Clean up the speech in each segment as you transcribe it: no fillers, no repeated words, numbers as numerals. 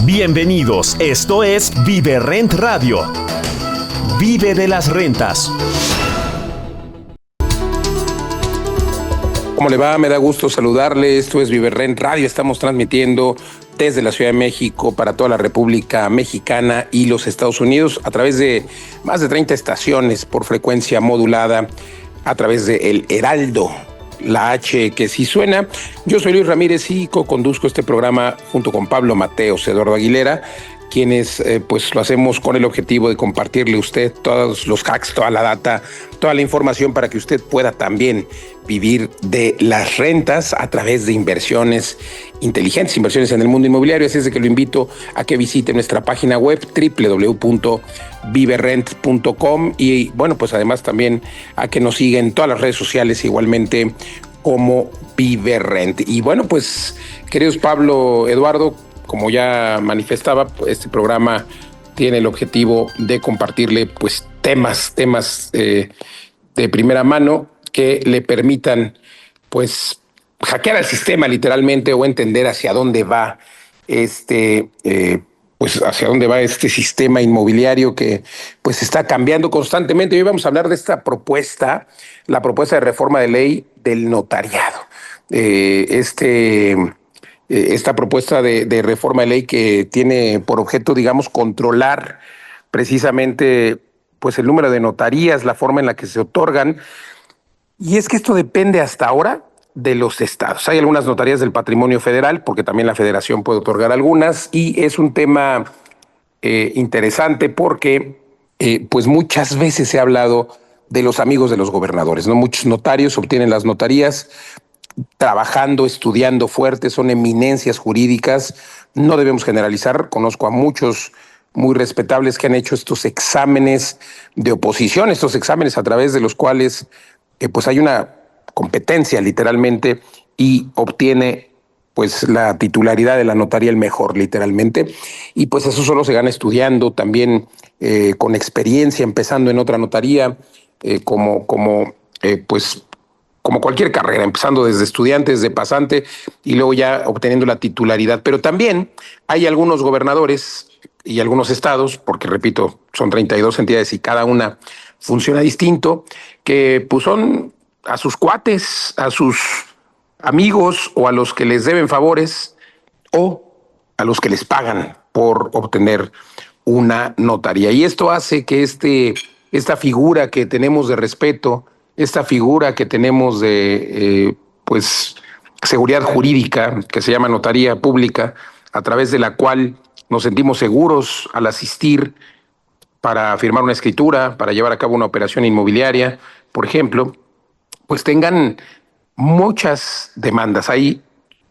Bienvenidos, esto es Vive Rent Radio. Vive de las rentas. ¿Cómo le va? Me da gusto saludarle. Esto es Vive Rent Radio. Estamos transmitiendo desde la Ciudad de México para toda la República Mexicana y los Estados Unidos a través de más de 30 estaciones por frecuencia modulada a través de El Heraldo, la H que sí suena. Yo soy Luis Ramírez y co-conduzco este programa junto con Pablo Mateos, Eduardo Aguilera, quienes pues lo hacemos con el objetivo de compartirle a usted todos los hacks, toda la data, toda la información para que usted pueda también vivir de las rentas a través de inversiones inteligentes, inversiones en el mundo inmobiliario. Así es de que lo invito a que visite nuestra página web www.viverent.com y bueno, pues además también a que nos siga en todas las redes sociales igualmente como Vive Rent. Y bueno, pues queridos Pablo, Eduardo, como ya manifestaba, este programa tiene el objetivo de compartirle pues temas de primera mano que le permitan pues hackear al sistema literalmente o entender hacia dónde va hacia dónde va este sistema inmobiliario que pues está cambiando constantemente. Hoy vamos a hablar de esta propuesta, la propuesta de reforma de ley del notariado. Esta propuesta de reforma de ley que tiene por objeto, digamos, controlar precisamente pues el número de notarías, la forma en la que se otorgan. Y es que esto depende hasta ahora de los estados. Hay algunas notarías del patrimonio federal, porque también la federación puede otorgar algunas, y es un tema interesante porque pues muchas veces se ha hablado de los amigos de los gobernadores, ¿no? Muchos notarios obtienen las notarías trabajando, estudiando fuerte, son eminencias jurídicas. No debemos generalizar, conozco a muchos muy respetables que han hecho estos exámenes de oposición, estos exámenes a través de los cuales pues hay una competencia literalmente y obtiene pues la titularidad de la notaría el mejor literalmente, y pues eso solo se gana estudiando, también con experiencia, empezando en otra notaría, como cualquier carrera, empezando desde estudiante, desde pasante y luego ya obteniendo la titularidad. Pero también hay algunos gobernadores y algunos estados, porque repito, son 32 entidades y cada una funciona distinto, que pues son a sus cuates, a sus amigos o a los que les deben favores o a los que les pagan por obtener una notaría. Y esto hace que esta figura que tenemos de respeto, esta figura que tenemos de seguridad jurídica, que se llama notaría pública, a través de la cual nos sentimos seguros al asistir para firmar una escritura, para llevar a cabo una operación inmobiliaria, por ejemplo, pues tengan muchas demandas. Hay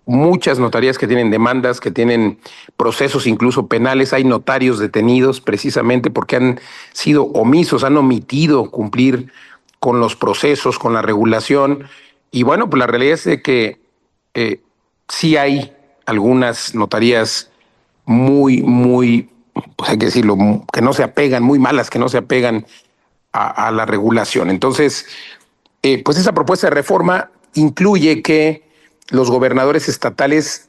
muchas notarías que tienen demandas, que tienen procesos incluso penales. Hay notarios detenidos precisamente porque han sido omisos, han omitido cumplir con los procesos, con la regulación. Y bueno, pues la realidad es de que sí hay algunas notarías muy, pues hay que decirlo, que no se apegan, muy malas, que no se apegan a la regulación. Entonces, pues esa propuesta de reforma incluye que los gobernadores estatales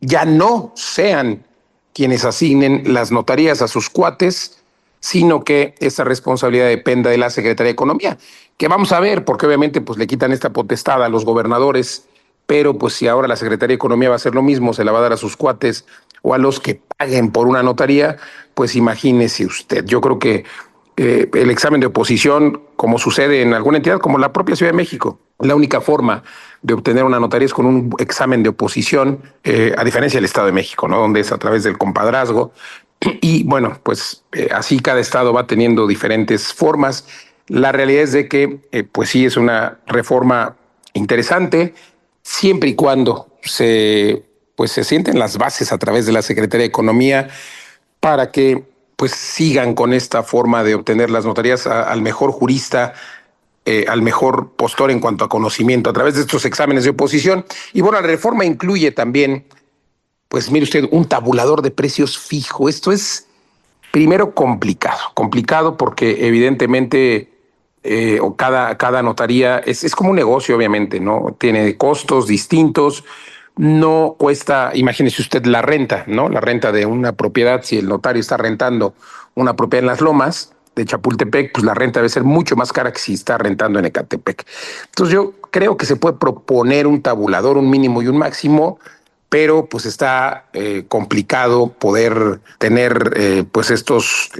ya no sean quienes asignen las notarías a sus cuates, sino que esa responsabilidad dependa de la Secretaría de Economía, que vamos a ver, porque obviamente pues le quitan esta potestad a los gobernadores, pero pues si ahora la Secretaría de Economía va a hacer lo mismo, se la va a dar a sus cuates o a los que paguen por una notaría, pues imagínese usted. Yo creo que el examen de oposición, como sucede en alguna entidad, como la propia Ciudad de México, la única forma de obtener una notaría es con un examen de oposición, a diferencia del Estado de México, ¿no? Donde es a través del compadrazgo. Y bueno, pues así cada estado va teniendo diferentes formas. La realidad es de que, pues sí, es una reforma interesante, siempre y cuando se sienten las bases a través de la Secretaría de Economía para que pues sigan con esta forma de obtener las notarías al mejor jurista, al mejor postor en cuanto a conocimiento a través de estos exámenes de oposición. Y bueno, la reforma incluye también, pues mire usted, un tabulador de precios fijo. Esto es primero complicado porque evidentemente cada notaría es como un negocio, obviamente, ¿no? Tiene costos distintos, no cuesta, imagínese usted la renta, ¿no? La renta de una propiedad, si el notario está rentando una propiedad en Las Lomas de Chapultepec, pues la renta debe ser mucho más cara que si está rentando en Ecatepec. Entonces yo creo que se puede proponer un tabulador, un mínimo y un máximo, pero pues está complicado poder tener pues estos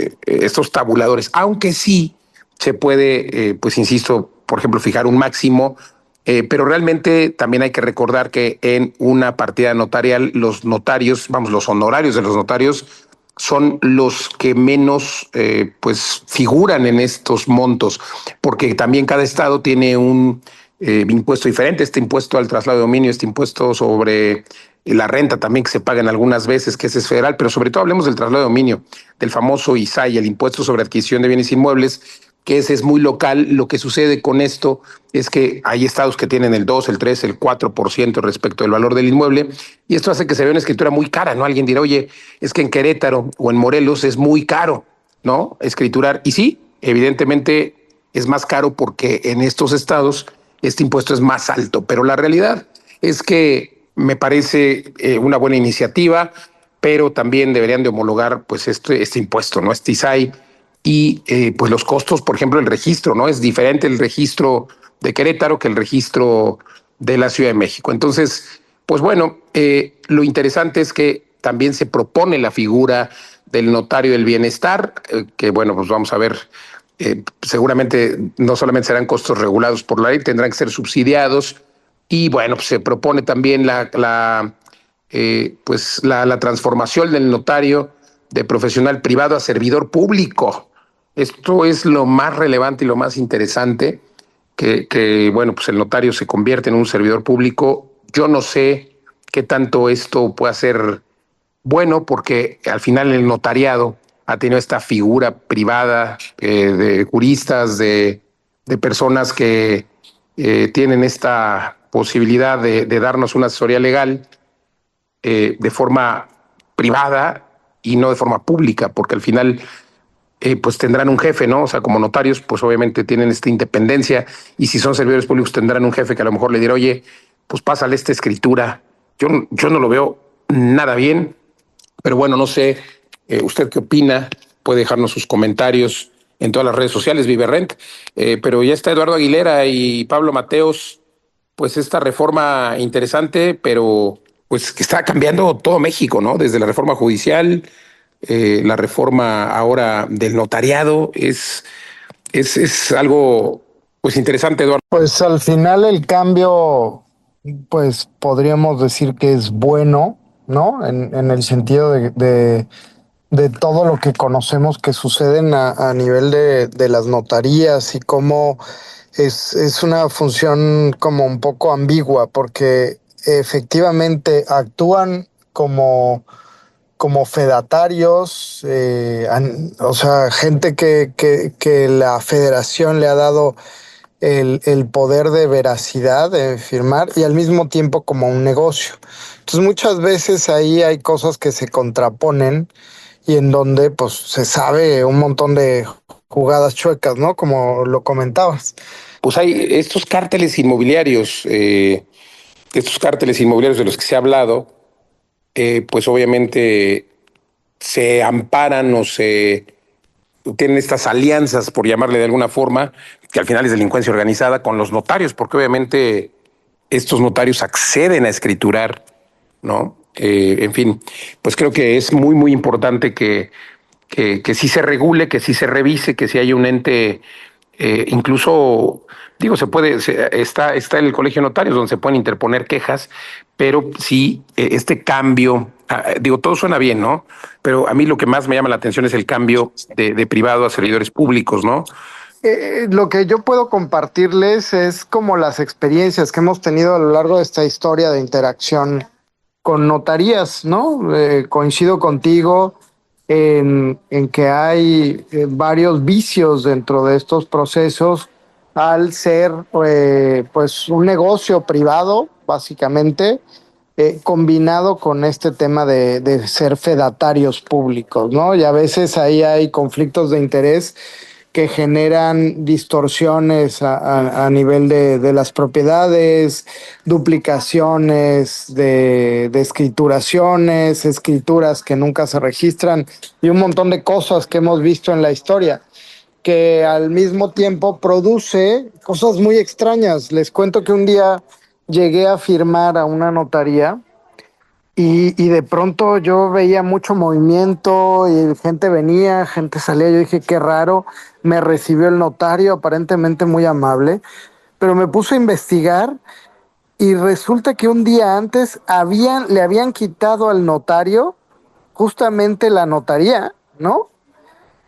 tabuladores, aunque sí se puede, pues insisto, por ejemplo, fijar un máximo, pero realmente también hay que recordar que en una partida notarial los notarios, vamos, los honorarios de los notarios son los que menos pues figuran en estos montos, porque también cada estado tiene un impuesto diferente, este impuesto al traslado de dominio, este impuesto sobre la renta también que se pagan algunas veces, que ese es federal, pero sobre todo hablemos del traslado de dominio, del famoso ISAI, el impuesto sobre adquisición de bienes inmuebles, que ese es muy local. Lo que sucede con esto es que hay estados que tienen el 2, el 3, el 4% respecto del valor del inmueble, y esto hace que se vea una escritura muy cara, ¿no? Alguien dirá, oye, es que en Querétaro o en Morelos es muy caro, ¿no? Escriturar. Y sí, evidentemente es más caro porque en estos estados este impuesto es más alto, pero la realidad es que me parece una buena iniciativa, pero también deberían de homologar pues este impuesto, ¿no? Este ISAI y pues los costos, por ejemplo, el registro, ¿no? Es diferente el registro de Querétaro que el registro de la Ciudad de México. Entonces, pues bueno, lo interesante es que también se propone la figura del notario del bienestar, que bueno, pues vamos a ver, seguramente no solamente serán costos regulados por la ley, tendrán que ser subsidiados y bueno, pues se propone también la transformación del notario de profesional privado a servidor público. Esto es lo más relevante y lo más interesante, bueno, pues el notario se convierte en un servidor público. Yo no sé qué tanto esto puede ser bueno, porque al final el notariado ha tenido esta figura privada de juristas, de personas que tienen esta posibilidad de darnos una asesoría legal de forma privada y no de forma pública, porque al final pues tendrán un jefe, ¿no? O sea, como notarios, pues obviamente tienen esta independencia y si son servidores públicos tendrán un jefe que a lo mejor le dirá, oye, pues pásale esta escritura. Yo no lo veo nada bien, pero bueno, no sé, ¿usted qué opina? Puede dejarnos sus comentarios en todas las redes sociales, Viverrent. Pero ya está Eduardo Aguilera y Pablo Mateos, pues esta reforma interesante, pero pues que está cambiando todo México, ¿no? Desde la reforma judicial, la reforma ahora del notariado, es algo pues interesante, Eduardo. Pues al final el cambio, pues podríamos decir que es bueno, ¿no? En el sentido de todo lo que conocemos que suceden a nivel de las notarías y cómo es una función como un poco ambigua, porque efectivamente actúan como fedatarios, o sea, gente que la federación le ha dado el poder de veracidad de firmar y al mismo tiempo como un negocio. Entonces muchas veces ahí hay cosas que se contraponen y en donde pues se sabe un montón de jugadas chuecas, ¿no? Como lo comentabas. Pues hay estos cárteles inmobiliarios de los que se ha hablado, pues obviamente se amparan o se tienen estas alianzas, por llamarle de alguna forma, que al final es delincuencia organizada con los notarios, porque obviamente estos notarios acceden a escriturar, ¿no? En fin, pues creo que es muy, muy importante que sí se regule, que sí se revise, que sí haya un ente, incluso, digo, está el colegio de notarios donde se pueden interponer quejas, pero sí este cambio, digo, todo suena bien, ¿no? Pero a mí lo que más me llama la atención es el cambio de privado a servidores públicos, ¿no? Lo que yo puedo compartirles es como las experiencias que hemos tenido a lo largo de esta historia de interacción con notarías, ¿no? Coincido contigo en que hay varios vicios dentro de estos procesos al ser pues un negocio privado, básicamente, combinado con este tema de ser fedatarios públicos, ¿no? Y a veces ahí hay conflictos de interés que generan distorsiones a nivel de las propiedades, duplicaciones de escrituraciones, escrituras que nunca se registran y un montón de cosas que hemos visto en la historia, que al mismo tiempo produce cosas muy extrañas. Les cuento que un día llegué a firmar a una notaría y de pronto yo veía mucho movimiento y gente venía, gente salía. Yo dije, qué raro. Me recibió el notario, aparentemente muy amable, pero me puse a investigar y resulta que un día antes le habían quitado al notario justamente la notaría, ¿no?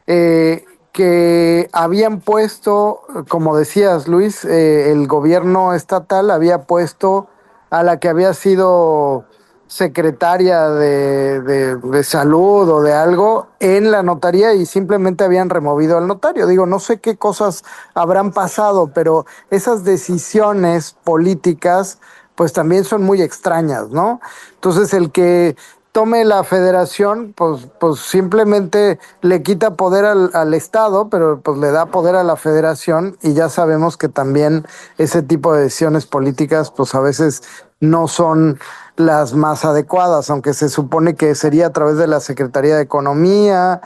Que habían puesto, como decías, Luis, el gobierno estatal había puesto a la que había sido secretaria de salud o de algo en la notaría y simplemente habían removido al notario. Digo, no sé qué cosas habrán pasado, pero esas decisiones políticas pues también son muy extrañas, ¿no? Entonces el que tome la federación, pues simplemente le quita poder al Estado, pero pues le da poder a la federación y ya sabemos que también ese tipo de decisiones políticas pues a veces no son las más adecuadas, aunque se supone que sería a través de la Secretaría de Economía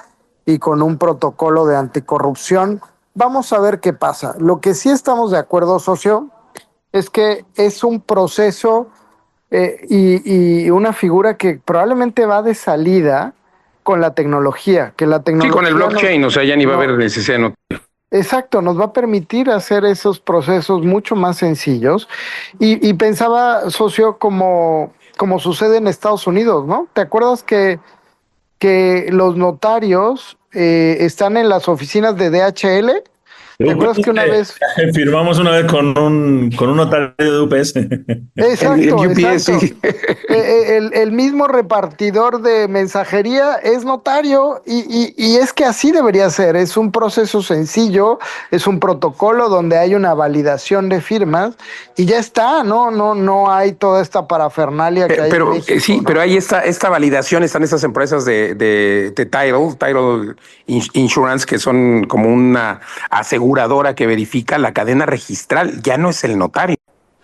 y con un protocolo de anticorrupción. Vamos a ver qué pasa. Lo que sí estamos de acuerdo, socio, es que es un proceso y una figura que probablemente va de salida con la tecnología, que la Sí, con el tecnología blockchain, o sea, ya ni va a no, haber necesidad de exacto, nos va a permitir hacer esos procesos mucho más sencillos. Y pensaba, socio, como sucede en Estados Unidos, ¿no? ¿Te acuerdas que los notarios están en las oficinas de DHL? ¿Te acuerdas que una vez... Firmamos una vez con un notario de UPS. Exacto, el UPS, exacto. sí. El mismo repartidor de mensajería es notario y es que así debería ser. Es un proceso sencillo, es un protocolo donde hay una validación de firmas y ya está, no hay toda esta parafernalia que hay en México, Sí, ¿no? pero hay esta validación, están esas empresas de Title Insurance, que son como una aseguradora que verifica la cadena registral, ya no es el notario.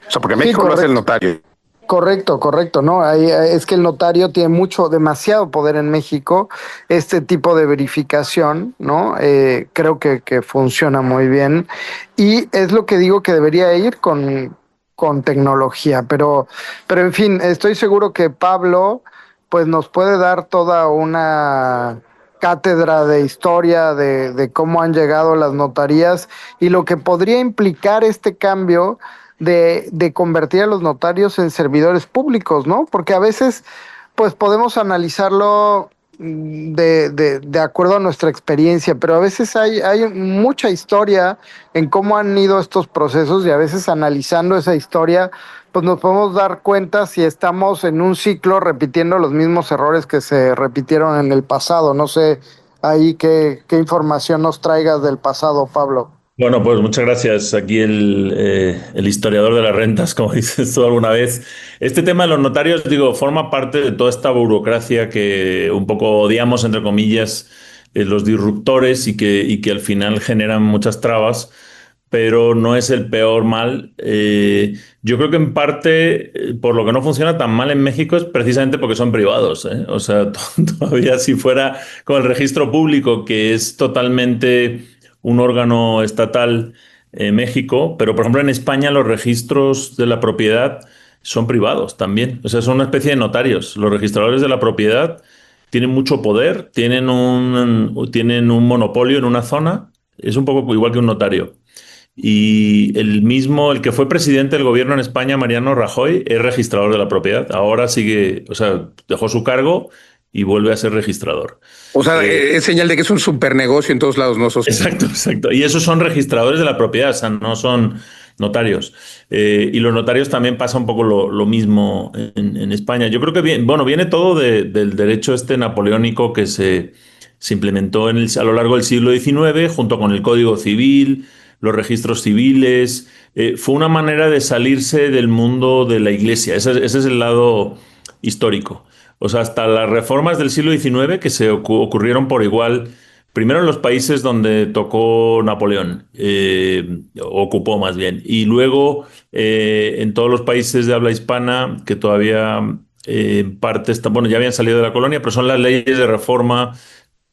O sea, porque Sí, México lo hace el correcto. notario. Correcto, correcto, ¿no? Es que el notario tiene demasiado poder en México. Este tipo de verificación, ¿no? Creo que funciona muy bien. Y es lo que digo que debería ir con tecnología. Pero en fin, estoy seguro que Pablo, pues nos puede dar toda una cátedra de historia de cómo han llegado las notarías y lo que podría implicar este cambio de convertir a los notarios en servidores públicos, ¿no? Porque a veces, pues podemos analizarlo de acuerdo a nuestra experiencia, pero a veces hay mucha historia en cómo han ido estos procesos y a veces analizando esa historia, pues nos podemos dar cuenta si estamos en un ciclo repitiendo los mismos errores que se repitieron en el pasado. No sé ahí qué información nos traigas del pasado, Pablo. Bueno, pues muchas gracias. Aquí el historiador de las rentas, como dices tú alguna vez. Este tema de los notarios, digo, forma parte de toda esta burocracia que un poco odiamos, entre comillas, los disruptores y que al final generan muchas trabas, pero no es el peor mal. Yo creo que en parte, por lo que no funciona tan mal en México es precisamente porque son privados, ¿eh? O sea, todavía si fuera con el registro público, que es totalmente un órgano estatal en México, pero por ejemplo en España los registros de la propiedad son privados también. O sea, son una especie de notarios. Los registradores de la propiedad tienen mucho poder, tienen un monopolio en una zona. Es un poco igual que un notario. Y el que fue presidente del gobierno en España, Mariano Rajoy, es registrador de la propiedad. Ahora sigue, o sea, dejó su cargo y vuelve a ser registrador. O sea, Eh, es señal de que es un super negocio en todos lados, ¿no? Exacto, exacto. Y esos son registradores de la propiedad, o sea, no son notarios. Y los notarios también pasa un poco lo mismo en España. Yo creo que bueno, viene todo del derecho este napoleónico que se implementó a lo largo del siglo XIX, junto con el Código Civil, los registros civiles. Fue una manera de salirse del mundo de la iglesia. Ese es el lado histórico. O sea, hasta las reformas del siglo XIX, que ocurrieron por igual Primero en los países donde tocó Napoleón, ocupó más bien, y luego en todos los países de habla hispana que todavía en parte bueno, ya habían salido de la colonia, pero son las leyes de reforma.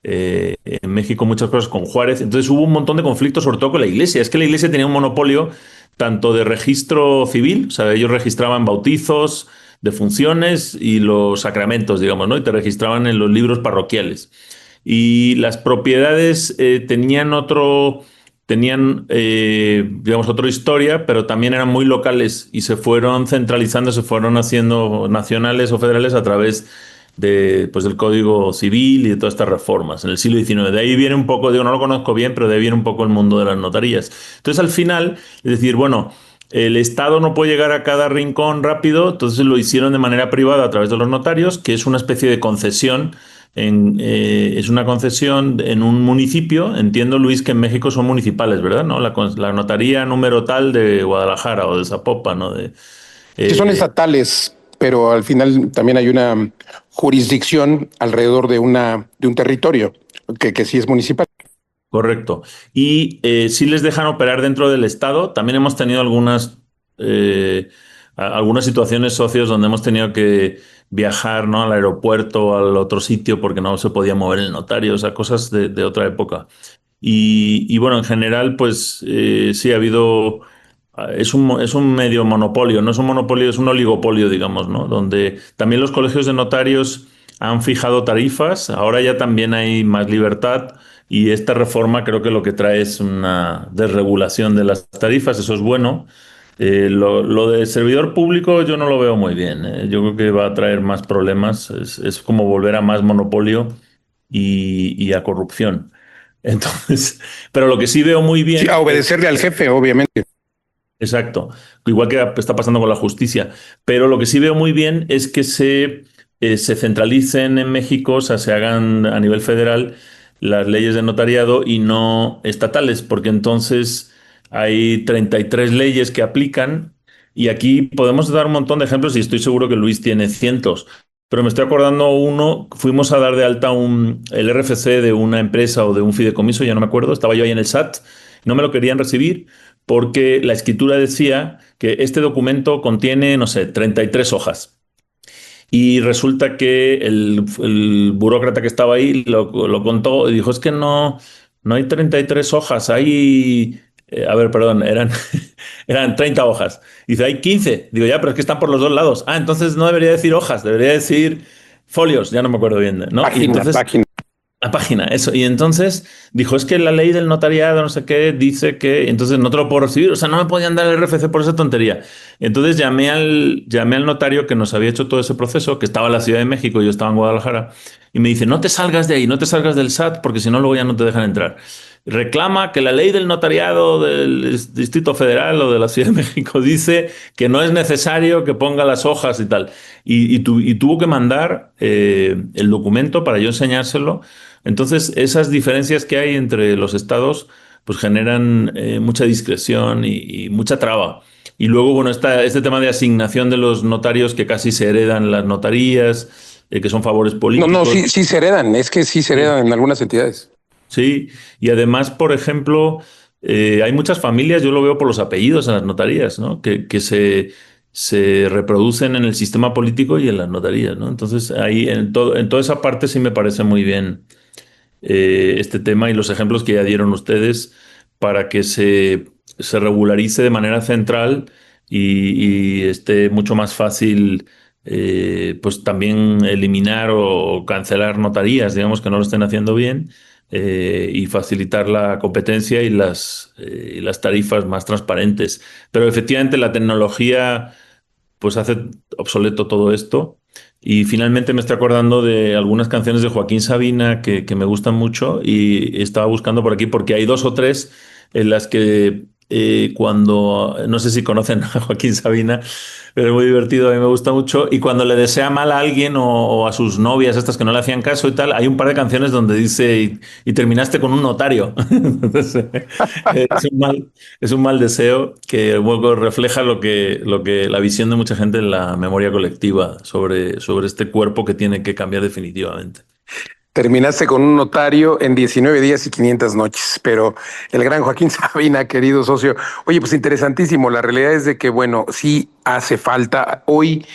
En México muchas cosas con Juárez. Entonces hubo un montón de conflictos, sobre todo con la iglesia. Es que la iglesia tenía un monopolio tanto de registro civil, o sea, ellos registraban bautizos, defunciones y los sacramentos, digamos, ¿no? Y te registraban en los libros parroquiales. Y las propiedades digamos, otra historia, pero también eran muy locales y se fueron centralizando, se fueron haciendo nacionales o federales a través pues, del Código Civil y de todas estas reformas en el siglo XIX. De ahí viene un poco, digo, no lo conozco bien, pero de ahí viene un poco el mundo de las notarías. Entonces, al final, es decir, bueno, el Estado no puede llegar a cada rincón rápido, entonces lo hicieron de manera privada a través de los notarios, que es una especie de concesión. Es una concesión en un municipio. Entiendo, Luis, que en México son municipales, ¿verdad? ¿No? La notaría número tal de Guadalajara o de Zapopan, ¿no? Sí, son Eh, estatales, pero al final también hay una jurisdicción alrededor de un territorio que sí es municipal. Correcto. Y sí les dejan operar dentro del Estado. También hemos tenido algunas situaciones socios donde hemos tenido que viajar, ¿no? Al aeropuerto o al otro sitio porque no se podía mover el notario, o sea, cosas de otra época. Y bueno, en general, pues sí ha habido. Es un medio monopolio, no es un monopolio, es un oligopolio, digamos, ¿no? Donde también los colegios de notarios han fijado tarifas, ahora ya también hay más libertad y esta reforma creo que lo que trae es una desregulación de las tarifas, eso es bueno. Lo de servidor público yo no lo veo muy bien, ¿eh? Yo creo que va a traer más problemas, es como volver a más monopolio y a corrupción. Entonces, pero lo que sí veo muy Sí, a bien es. obedecerle al jefe, obviamente. Exacto, igual que está pasando con la justicia. Pero lo que sí veo muy bien es que se centralicen en México, o sea, se hagan a nivel federal las leyes de notariado y no estatales, porque entonces hay 33 leyes que aplican y aquí podemos dar un montón de ejemplos y estoy seguro que Luis tiene cientos. Pero me estoy acordando uno, fuimos a dar de alta el RFC de una empresa o de un fideicomiso, ya no me acuerdo, estaba yo ahí en el SAT, no me lo querían recibir porque la escritura decía que este documento contiene, no sé, 33 hojas. Y resulta que el burócrata que estaba ahí lo contó y dijo, es que no hay 33 hojas, hay. A ver, perdón, eran 30 hojas. Dice, hay 15. Digo, ya, pero es que están por los dos lados. Ah, entonces no debería decir hojas, debería decir folios, ya no me acuerdo bien, ¿no? Y Página, entonces página. la página, eso. Y entonces dijo, es que la ley del notariado, no sé qué, dice que entonces no te lo puedo recibir. O sea, no me podían dar el RFC por esa tontería. Entonces llamé al notario que nos había hecho todo ese proceso, que estaba en la Ciudad de México y yo estaba en Guadalajara, y me dice, no te salgas de ahí, no te salgas del SAT, porque si no, luego ya no te dejan entrar. Reclama que la ley del notariado del Distrito Federal o de la Ciudad de México dice que no es necesario que ponga las hojas y tal. Y tuvo que mandar el documento para yo enseñárselo. Entonces, esas diferencias que hay entre los estados, pues generan mucha discreción y mucha traba. Y luego, bueno, este tema de asignación de los notarios que casi se heredan las notarías, que son favores No, no, políticos. sí, sí se heredan, es que sí se Sí. heredan en algunas entidades. Sí, y además, por ejemplo, hay muchas familias, yo lo veo por los apellidos en las notarías, ¿no? Que se reproducen en el sistema político y en las notarías, ¿no? Entonces, ahí en toda esa parte sí me parece muy bien este tema y los ejemplos que ya dieron ustedes para que se regularice de manera central y esté mucho más fácil, pues también eliminar o cancelar notarías, digamos que no lo estén haciendo bien, y facilitar la competencia y las tarifas más transparentes. Pero efectivamente la tecnología pues hace obsoleto todo esto. Y finalmente me estoy acordando de algunas canciones de Joaquín Sabina que me gustan mucho y estaba buscando por aquí porque hay dos o tres en las que no sé si conocen a Joaquín Sabina, pero es muy divertido, a mí me gusta mucho, y cuando le desea mal a alguien o a sus novias, estas que no le hacían caso y tal, hay un par de canciones donde dice, y terminaste con un notario. Entonces, es un mal deseo que luego refleja lo que la visión de mucha gente en la memoria colectiva sobre este cuerpo que tiene que cambiar definitivamente. Terminaste con un notario en 19 días y 500 noches, pero el gran Joaquín Sabina, querido socio, oye, pues interesantísimo. La realidad es de que, bueno, sí hace falta hoy,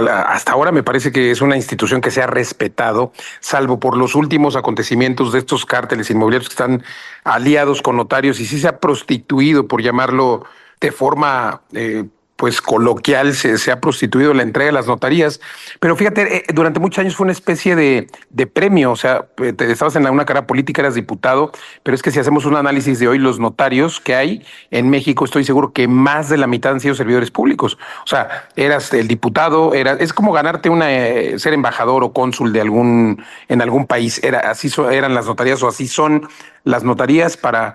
hasta ahora me parece que es una institución que se ha respetado, salvo por los últimos acontecimientos de estos cárteles inmobiliarios que están aliados con notarios y sí se ha prostituido, por llamarlo de forma pues coloquial, se ha prostituido la entrega de las notarías. Pero fíjate, durante muchos años fue una especie de premio, o sea, te estabas en una carrera política, eras diputado, pero es que si hacemos un análisis de hoy, los notarios que hay en México, estoy seguro que más de la mitad han sido servidores públicos. O sea, eras el diputado, es como ganarte ser embajador o cónsul de en algún país. Eran las notarías o así son las notarías para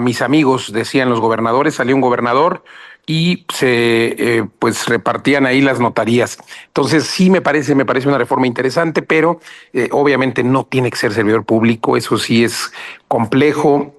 mis amigos, decían los gobernadores. Salió un gobernador y se pues repartían ahí las notarías. Entonces sí me parece una reforma interesante, pero obviamente no tiene que ser servidor público, eso sí es complejo,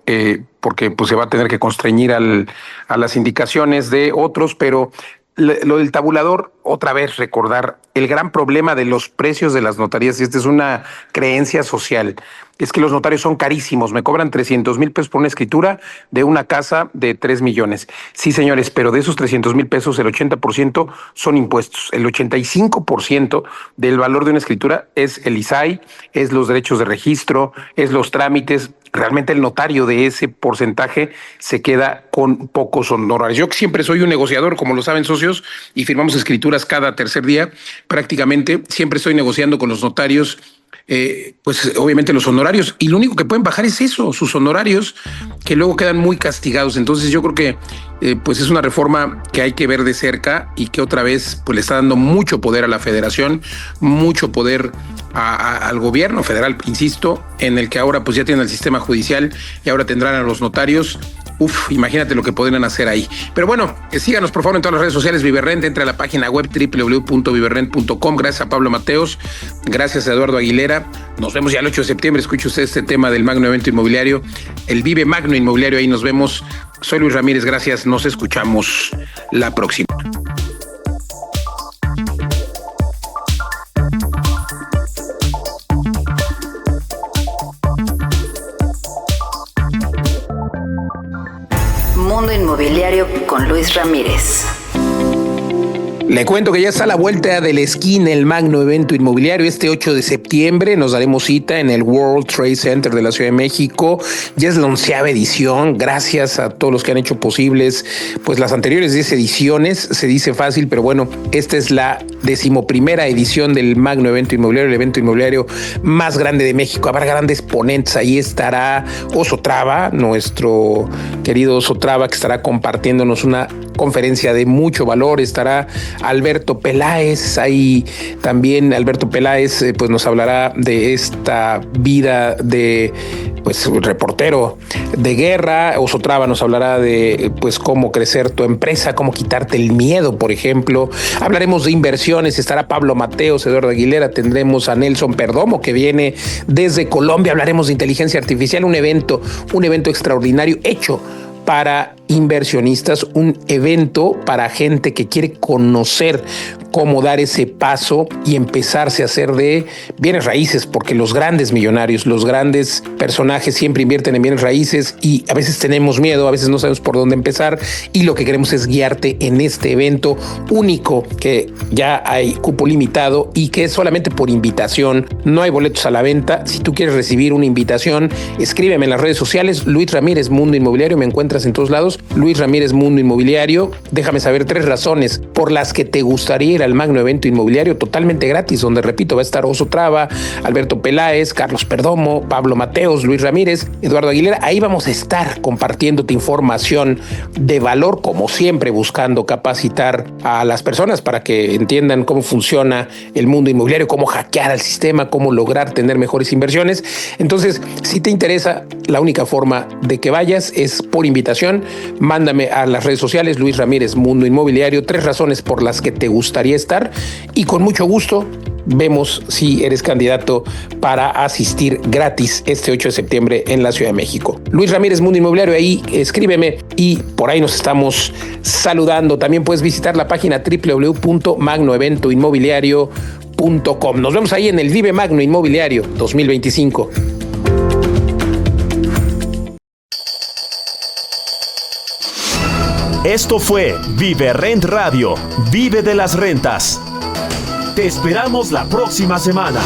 porque pues se va a tener que constreñir a las indicaciones de otros, pero lo del tabulador, otra vez recordar el gran problema de los precios de las notarías, y esta es una creencia social, es que los notarios son carísimos, me cobran 300,000 pesos por una escritura de una casa de 3 millones. Sí, señores, pero de esos 300,000 pesos, el 80% son impuestos, el 85% del valor de una escritura es el ISAI, es los derechos de registro, es los trámites. Realmente el notario de ese porcentaje se queda con pocos honorarios. Yo siempre soy un negociador, como lo saben, socios, y firmamos escrituras cada tercer día. Prácticamente siempre estoy negociando con los notarios, pues obviamente los honorarios, y lo único que pueden bajar es eso, sus honorarios, que luego quedan muy castigados. Entonces yo creo que pues es una reforma que hay que ver de cerca y que otra vez pues le está dando mucho poder a la federación, mucho poder al gobierno federal, insisto, en el que ahora pues ya tienen el sistema judicial y ahora tendrán a los notarios. Imagínate lo que podrían hacer ahí. Pero bueno, síganos por favor en todas las redes sociales, Viverrent, entre a la página web www.viverrent.com. Gracias a Pablo Mateos, gracias a Eduardo Aguilera. Nos vemos ya el 8 de septiembre. Escuche usted este tema del Magno Evento Inmobiliario, el Vive Magno Inmobiliario, ahí nos vemos. Soy Luis Ramírez, gracias, nos escuchamos la próxima. Mundo Inmobiliario con Luis Ramírez. Le cuento que ya está a la vuelta de la esquina el Magno Evento Inmobiliario. Este 8 de septiembre nos daremos cita en el World Trade Center de la Ciudad de México. Ya es la 11ª edición. Gracias a todos los que han hecho posibles pues las anteriores 10 ediciones. Se dice fácil, pero bueno, esta es la 11ª edición del Magno Evento Inmobiliario, el evento inmobiliario más grande de México. Habrá grandes ponentes. Ahí estará Oso Traba, nuestro querido Oso Traba, que estará compartiéndonos una conferencia de mucho valor. Estará Alberto Peláez, ahí también Alberto Peláez pues nos hablará de esta vida de pues reportero de guerra. Oso Traba nos hablará de pues cómo crecer tu empresa, cómo quitarte el miedo, por ejemplo. Hablaremos de inversiones, estará Pablo Mateos, Eduardo Aguilera, tendremos a Nelson Perdomo que viene desde Colombia. Hablaremos de inteligencia artificial, un evento extraordinario hecho para inversionistas, un evento para gente que quiere conocer cómo dar ese paso y empezarse a hacer de bienes raíces, porque los grandes millonarios, los grandes personajes siempre invierten en bienes raíces y a veces tenemos miedo, a veces no sabemos por dónde empezar, y lo que queremos es guiarte en este evento único que ya hay cupo limitado y que es solamente por invitación, no hay boletos a la venta. Si tú quieres recibir una invitación, escríbeme en las redes sociales, Luis Ramírez Mundo Inmobiliario, me encuentras en todos lados, Luis Ramírez Mundo Inmobiliario. Déjame saber 3 razones por las que te gustaría ir al Magno Evento Inmobiliario totalmente gratis, donde, repito, va a estar Oso Traba, Alberto Peláez, Carlos Perdomo, Pablo Mateos, Luis Ramírez, Eduardo Aguilera. Ahí vamos a estar compartiéndote información de valor, como siempre, buscando capacitar a las personas para que entiendan cómo funciona el mundo inmobiliario, cómo hackear al sistema, cómo lograr tener mejores inversiones. Entonces, si te interesa, la única forma de que vayas es por invitación. mándame a las redes sociales, Luis Ramírez, Mundo Inmobiliario, 3 razones por las que te gustaría estar y con mucho gusto vemos si eres candidato para asistir gratis este 8 de septiembre en la Ciudad de México. Luis Ramírez, Mundo Inmobiliario, ahí escríbeme y por ahí nos estamos saludando. También puedes visitar la página www.magnoeventoinmobiliario.com. Nos vemos ahí en el Vive Magno Inmobiliario 2025. Esto fue Vive Rent Radio. Vive de las rentas. Te esperamos la próxima semana.